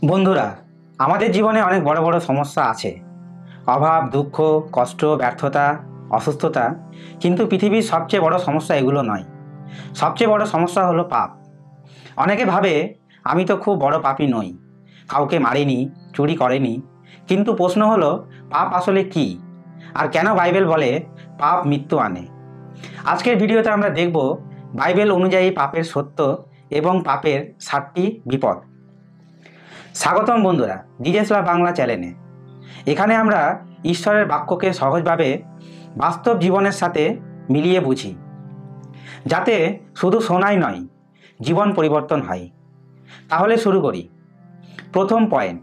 বন্ধুরা, আমাদের জীবনে অনেক বড় বড় সমস্যা আছে। অভাব, দুঃখ, কষ্ট, ব্যর্থতা, অসুস্থতা। কিন্তু পৃথিবীর সবচেয়ে বড় সমস্যা এগুলো নয়। সবচেয়ে বড় সমস্যা হলো পাপ। অনেকে ভাবে আমি তো খুব বড় পাপী নই, কাউকে মারিনি, চুরি করেনি। কিন্তু প্রশ্ন হলো, পাপ আসলে কি? আর কেন বাইবেল বলে পাপ মৃত্যু আনে? আজকের ভিডিওতে আমরা দেখব বাইবেল অনুযায়ী পাপের সত্য এবং পাপের 7টি বিপদ। স্বাগতম বন্ধুরা ডিজেসলা বাংলা চ্যানেলে। এখানে আমরা ঈশ্বরের বাক্যকে সহজভাবে বাস্তব জীবনের সাথে মিলিয়ে বুঝি, যাতে শুধু শোনাই নয়, জীবন পরিবর্তন হয়। তাহলে শুরু করি। প্রথম পয়েন্ট,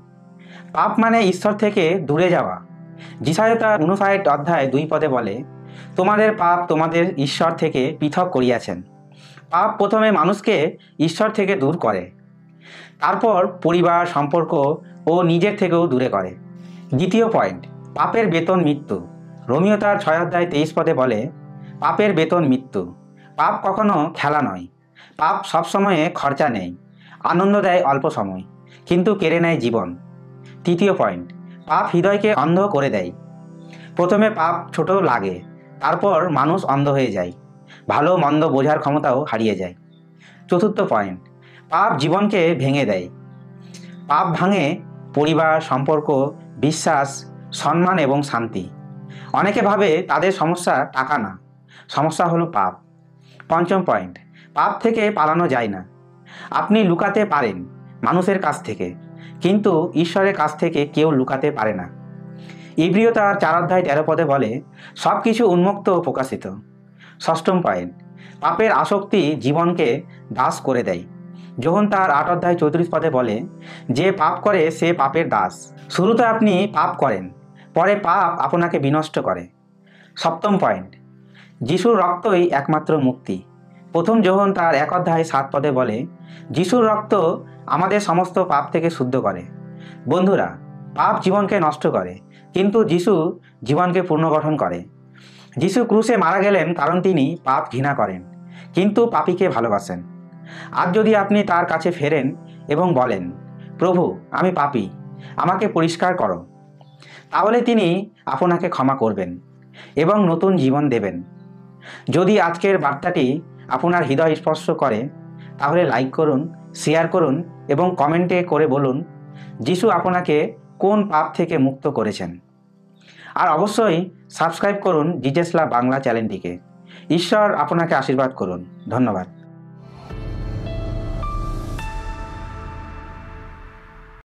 পাপ মানে ঈশ্বর থেকে দূরে যাওয়া। যিশায়া তার 59:2 বলে, তোমাদের পাপ তোমাদের ঈশ্বর থেকে পৃথক করিয়াছেন। পাপ প্রথমে মানুষকে ঈশ্বর থেকে দূর করে, তারপর পরিবার, সম্পর্ক ও নিজের থেকেও দূরে করে। দ্বিতীয় পয়েন্ট, পাপের বেতন মৃত্যু। রোমিও তার 6:23 বলে, পাপের বেতন মৃত্যু। পাপ কখনো খেলা নয়। পাপ সবসময়ে খরচা নেয়, আনন্দ দেয় অল্প সময়, কিন্তু কেড়ে নেয় জীবন। তৃতীয় পয়েন্ট, পাপ হৃদয়কে অন্ধ করে দেয়। প্রথমে পাপ ছোট লাগে, তারপর মানুষ অন্ধ হয়ে যায়, ভালো মন্দ বোঝার ক্ষমতাও হারিয়ে যায়। চতুর্থ পয়েন্ট, পাপ জীবনকে ভেঙে দেয়। পাপ ভাঙে পরিবার, সম্পর্ক, বিশ্বাস, সম্মান এবং শান্তি। অনেকে ভাবে তাদের সমস্যা টাকা না, সমস্যা হলো পাপ। পঞ্চম পয়েন্ট, পাপ থেকে পালানো যায় না। আপনি লুকাতে পারেন মানুষের কাছ থেকে, কিন্তু ঈশ্বরের কাছ থেকে কেউ লুকাতে পারে না। ইব্রিয় তার 4:13 বলে, সব কিছু উন্মুক্ত ও প্রকাশিত। ষষ্ঠম পয়েন্ট, পাপের আসক্তি জীবনকে দাস করে দেয়। যোহন তার 8:34 বলে, যে পাপ করে সে পাপের দাস। শুরুতে আপনি পাপ করেন, পরে পাপ আপনাকে বিনষ্ট করে। সপ্তম পয়েন্ট, যিশুর রক্তই একমাত্র মুক্তি। প্রথম যোহন তার 1:7 বলে, যিশুর রক্ত আমাদের সমস্ত পাপ থেকে শুদ্ধ করে। বন্ধুরা, পাপ জীবনকে নষ্ট করে, কিন্তু যিশু জীবনকে পুনর্গঠন করে। যিশু ক্রুশে মারা গেলেন কারণ তিনি পাপ ঘৃণা করেন, কিন্তু পাপীকে ভালোবাসেন। আজ যদি আপনি তার কাছে ফেরেন এবং বলেন, প্রভু আমি পাপী, আমাকে পরিষ্কার করো, তাহলে তিনি আপনাকে ক্ষমা করবেন এবং নতুন জীবন দেবেন। যদি আজকের বার্তাটি আপনার হৃদয় স্পর্শ করে, তাহলে লাইক করুন, শেয়ার করুন এবং কমেন্টে করে বলুন যিশু আপনাকে কোন পাপ থেকে মুক্ত করেছেন। আর অবশ্যই সাবস্ক্রাইব করুন ডিজেসলা বাংলা চ্যানেলটিকে। ঈশ্বর আপনাকে আশীর্বাদ করুন। ধন্যবাদ।